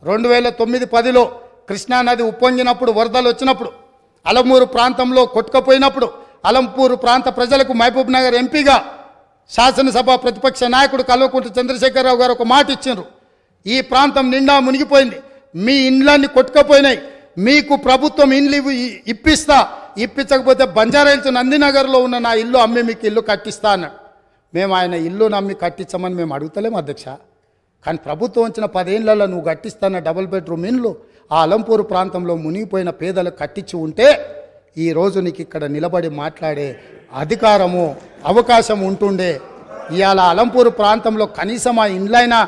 2009-10లో కృష్ణానది ఉప్పొంగినప్పుడు వరదలు వచ్చినప్పుడు అలంపూరు ప్రాంతంలో కొట్టుకుపోయినప్పుడు అలంపూరు ప్రాంత ప్రజలకు మహబూబ్ నగర్ ఎంపీగా శాసనసభ ప్రతిపక్ష నాయకుడు కల్వకుంట్ల చంద్రశేఖరరావు గారు ఒక మాట ఇచ్చారు. ఈ ప్రాంతం నిండా మునిగిపోయింది, మీ ఇండ్లన్నీ కొట్టుకుపోయినాయి, మీకు ప్రభుత్వం ఇండ్లు ఇప్పించకపోతే బంజారాహిల్స్ నందినగర్లో ఉన్న నా ఇల్లు అమ్మి మీకు ఇల్లు కట్టిస్తా అన్నాడు. మేము ఆయన ఇల్లు నమ్మి కట్టించమని మేము అడుగుతలేము అధ్యక్ష. కానీ ప్రభుత్వం వచ్చిన 10 ఏళ్లలో నువ్వు కట్టిస్తాన్న డబుల్ బెడ్రూమ్ ఇండ్లు ఆ అలంపూరు ప్రాంతంలో మునిగిపోయిన పేదలకు కట్టించి ఉంటే ఈరోజు నీకు ఇక్కడ నిలబడి మాట్లాడే అధికారము అవకాశం ఉంటుండే. ఇవాళ అలంపూరు ప్రాంతంలో కనీసం ఆ ఇండ్లైనా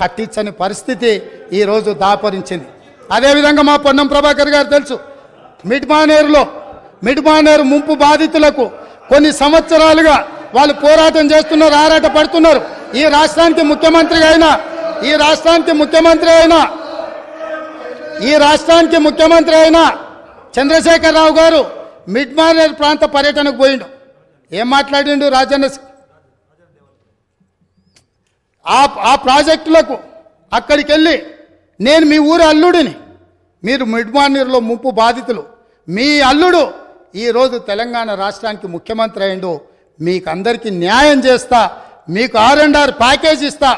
కట్టించని పరిస్థితి ఈరోజు దాపరించింది. అదేవిధంగా మా పొన్నం ప్రభాకర్ గారు తెలుసు, మిడ్మానేరు ముంపు బాధితులకు కొన్ని సంవత్సరాలుగా వాళ్ళు పోరాటం చేస్తున్నారు, ఆరాట పడుతున్నారు. ఈ రాష్ట్రానికి ముఖ్యమంత్రి అయిన చంద్రశేఖరరావు గారు మిడ్మానేర్ ప్రాంత పర్యటనకు పోయిండు. ఏం మాట్లాడిండు? రాజన్న ఆ ప్రాజెక్టులకు అక్కడికి వెళ్ళి నేను మీ ఊరు అల్లుడిని, మీరు మిడ్మానేర్లో ముంపు బాధితులు, మీ అల్లుడు ఈరోజు తెలంగాణ రాష్ట్రానికి ముఖ్యమంత్రి అయిండు, మీకు అందరికీ న్యాయం చేస్తా, మీకు R&R ప్యాకేజ్ ఇస్తా,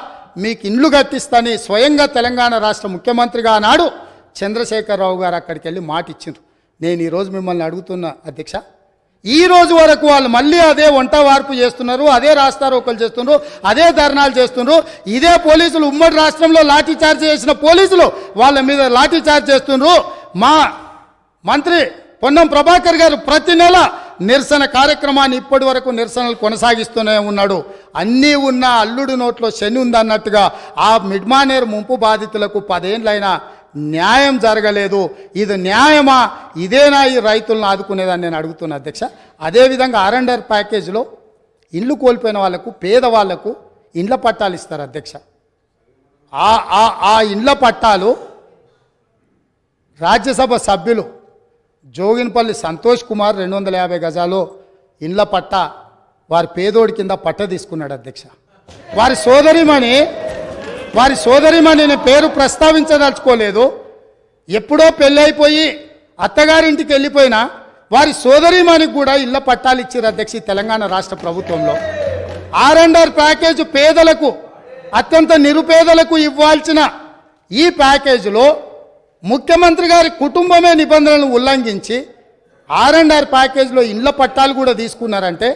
మీకు ఇండ్లు కట్టిస్తాని స్వయంగా తెలంగాణ రాష్ట్ర ముఖ్యమంత్రిగా నాడు చంద్రశేఖరరావు గారు అక్కడికి వెళ్ళి మాట ఇచ్చిండ్రు. నేను ఈరోజు మిమ్మల్ని అడుగుతున్నా అధ్యక్ష, ఈ రోజు వరకు వాళ్ళు మళ్ళీ అదే వంట వార్పు చేస్తున్నారు, అదే రాస్తారోకలు చేస్తున్నారు, అదే ధర్నాలు చేస్తున్నారు. ఇదే పోలీసులు ఉమ్మడి రాష్ట్రంలో లాఠీ చార్జ్ చేసిన పోలీసులు వాళ్ళ మీద లాఠీ చార్జ్ చేస్తున్నారు. మా మంత్రి పొన్నం ప్రభాకర్ గారు ప్రతి నెల నిరసన కార్యక్రమాన్ని ఇప్పటి వరకు నిరసనలు కొనసాగిస్తూనే ఉన్నాడు. అన్నీ ఉన్న అల్లుడు నోట్లో శని ఉందన్నట్టుగా ఆ మిడ్మానేర్ ముంపు బాధితులకు 10 ఏళ్ళైనా న్యాయం జరగలేదు. ఇది న్యాయమా? ఇదేనా ఈ రైతులను ఆదుకునేదని నేను అడుగుతున్నా అధ్యక్ష. అదేవిధంగా R&R ప్యాకేజీలో ఇల్లు కోల్పోయిన వాళ్లకు, పేదవాళ్లకు ఇండ్ల పట్టాలు ఇస్తారు అధ్యక్ష. ఆ ఇండ్ల పట్టాలు రాజ్యసభ సభ్యులు జోగినపల్లి సంతోష్ కుమార్ 250 గజాలు ఇండ్ల పట్ట వారి పేదోడి కింద పట్ట తీసుకున్నాడు అధ్యక్ష. వారి సోదరిమణి నేను పేరు ప్రస్తావించదలుచుకోలేదు. ఎప్పుడో పెళ్ళైపోయి అత్తగారింటికి వెళ్ళిపోయినా వారి సోదరిమణికి కూడా ఇళ్ల పట్టాలు ఇచ్చారు అధ్యక్ష తెలంగాణ రాష్ట్ర ప్రభుత్వంలో. R&R ప్యాకేజ్ పేదలకు, అత్యంత నిరుపేదలకు ఇవ్వాల్సిన ఈ ప్యాకేజీలో ముఖ్యమంత్రి గారి కుటుంబమే నిబంధనలను ఉల్లంఘించి R&R ప్యాకేజీలో ఇళ్ల పట్టాలు కూడా తీసుకున్నారంటే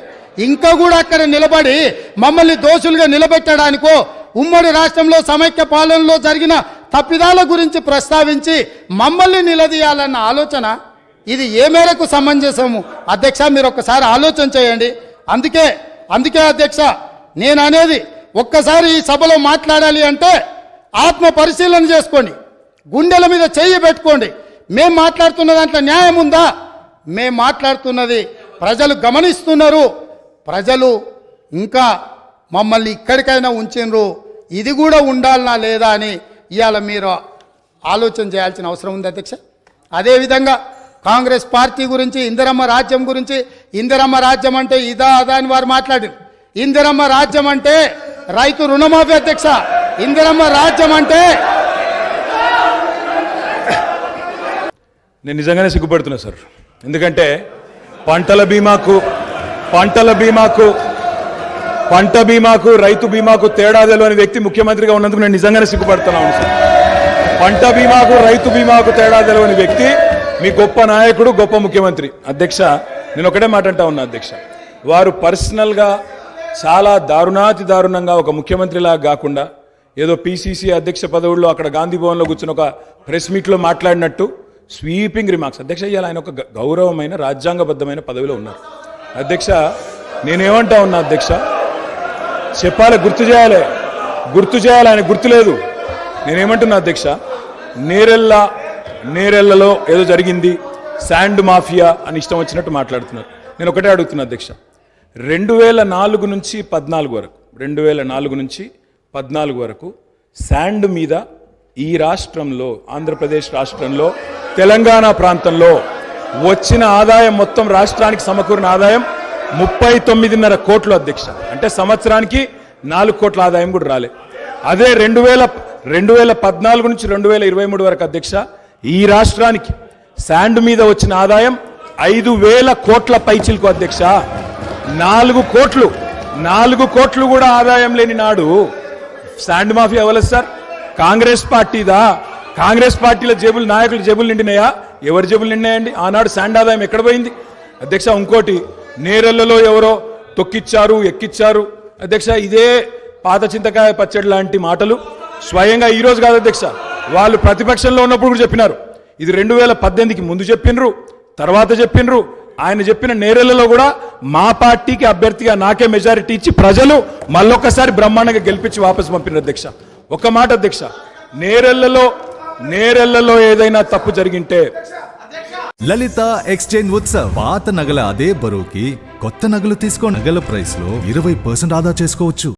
ఇంకా కూడా అక్కడ నిలబడి మమ్మల్ని దోషులుగా నిలబెట్టడానికో, ఉమ్మడి రాష్ట్రంలో సమైక్య పాలనలో జరిగిన తప్పిదాల గురించి ప్రస్తావించి మమ్మల్ని నిలదీయాలన్న ఆలోచన ఇది ఏ మేరకు సమంజసము అధ్యక్ష? మీరు ఒక్కసారి ఆలోచన చేయండి. అందుకే అధ్యక్ష నేను అనేది, ఒక్కసారి ఈ సభలో మాట్లాడాలి అంటే ఆత్మ పరిశీలన చేసుకోండి, గుండెల మీద చెయ్యి పెట్టుకోండి. మేం మాట్లాడుతున్న దాంట్లో న్యాయం ఉందా? మేం మాట్లాడుతున్నది ప్రజలు గమనిస్తున్నారు. ప్రజలు ఇంకా మమ్మల్ని ఇక్కడికైనా ఉంచినరు, ఇది కూడా ఉండాలనా లేదా అని ఇవాళ మీరు ఆలోచన చేయాల్సిన అవసరం ఉంది అధ్యక్ష. అదేవిధంగా కాంగ్రెస్ పార్టీ గురించి, ఇందిరమ్మ రాజ్యం గురించి, ఇందిరమ్మ రాజ్యం అంటే ఇదా అదా అని వారు మాట్లాడారు. ఇందిరమ్మ రాజ్యం అంటే రైతు రుణమాఫీ అధ్యక్ష. ఇందిరమ్మ రాజ్యం అంటే నేను నిజంగానే సిగ్గుపడుతున్నా సార్. ఎందుకంటే పంట బీమాకు రైతు బీమాకు తేడా తెలియని వ్యక్తి ముఖ్యమంత్రిగా ఉన్నందుకు నేను నిజంగానే సిగ్గుపడుతున్నాను సార్. పంట బీమాకు రైతు బీమాకు తేడా తెలియని వ్యక్తి మీ గొప్ప నాయకుడు, గొప్ప ముఖ్యమంత్రి. అధ్యక్ష, నేను ఒకటే మాట అంటా ఉన్నా అధ్యక్ష, వారు పర్సనల్గా చాలా దారుణంగా ఒక ముఖ్యమంత్రిలాగా కాకుండా ఏదో PCC అధ్యక్ష పదవుల్లో అక్కడ గాంధీ భవన్లో కూర్చుని ఒక ప్రెస్ మీట్లో మాట్లాడినట్టు స్వీపింగ్ రిమార్క్స్. అధ్యక్ష, ఇవాళ ఆయన ఒక గౌరవమైన రాజ్యాంగబద్ధమైన పదవిలో ఉన్నారు. అధ్యక్ష, నేనేమంటా ఉన్నా అధ్యక్ష, చెప్పాలి, గుర్తు చేయాలి, ఆయన గుర్తులేదు. నేనేమంటున్నా అధ్యక్ష, నేరెళ్లలో ఏదో జరిగింది, శాండ్ మాఫియా అని ఇష్టం వచ్చినట్టు మాట్లాడుతున్నారు. నేను ఒకటే అడుగుతున్నా అధ్యక్ష, 2004 నుంచి 14 వరకు శాండ్ మీద ఈ రాష్ట్రంలో, ఆంధ్రప్రదేశ్ రాష్ట్రంలో, తెలంగాణ ప్రాంతంలో వచ్చిన ఆదాయం, మొత్తం రాష్ట్రానికి సమకూరిన ఆదాయం 39.5 కోట్లు అధ్యక్ష. అంటే సంవత్సరానికి 4 కోట్ల ఆదాయం కూడా రాలే. అదే 2014 నుంచి 2023 వరకు అధ్యక్ష ఈ రాష్ట్రానికి శాండ్ మీద వచ్చిన ఆదాయం 5,000 కోట్ల పైచిలకు అధ్యక్ష. 4 కోట్లు కూడా ఆదాయం లేని నాడు శాండ్ మాఫియా ఎవరు సార్? కాంగ్రెస్ పార్టీదా? కాంగ్రెస్ పార్టీల జేబులు, నాయకుల జేబులు నిండినాయా? ఎవరి జేబులు నిండినాయండి? ఆనాడు శాండ్ ఆదాయం ఎక్కడ పోయింది అధ్యక్ష? ఇంకోటి, నేరెళ్లలో ఎవరో తొక్కిచ్చారు, ఎక్కిచ్చారు అధ్యక్ష. ఇదే పాత చింతకాయ పచ్చడి లాంటి మాటలు స్వయంగా ఈ రోజు కాదు అధ్యక్ష, వాళ్ళు ప్రతిపక్షంలో ఉన్నప్పుడు కూడా చెప్పినారు. ఇది 2018కి ముందు చెప్పినరు, తర్వాత చెప్పినరు. ఆయన చెప్పిన నేరెళ్లలో కూడా మా పార్టీకి అభ్యర్థిగా నాకే మెజారిటీ ఇచ్చి ప్రజలు మళ్ళొక్కసారి బ్రహ్మాండంగా గెలిపించి వాపసు పంపినారు అధ్యక్ష. ఒక మాట అధ్యక్ష, నేరెళ్లలో ఏదైనా తప్పు జరిగింటే లలిత ఎక్స్చేంజ్ ఉత్సవ్. పాత నగల అదే బరువుకి కొత్త నగలు తీసుకో. నగల ప్రైస్ లో 20% ఆదా చేసుకోవచ్చు.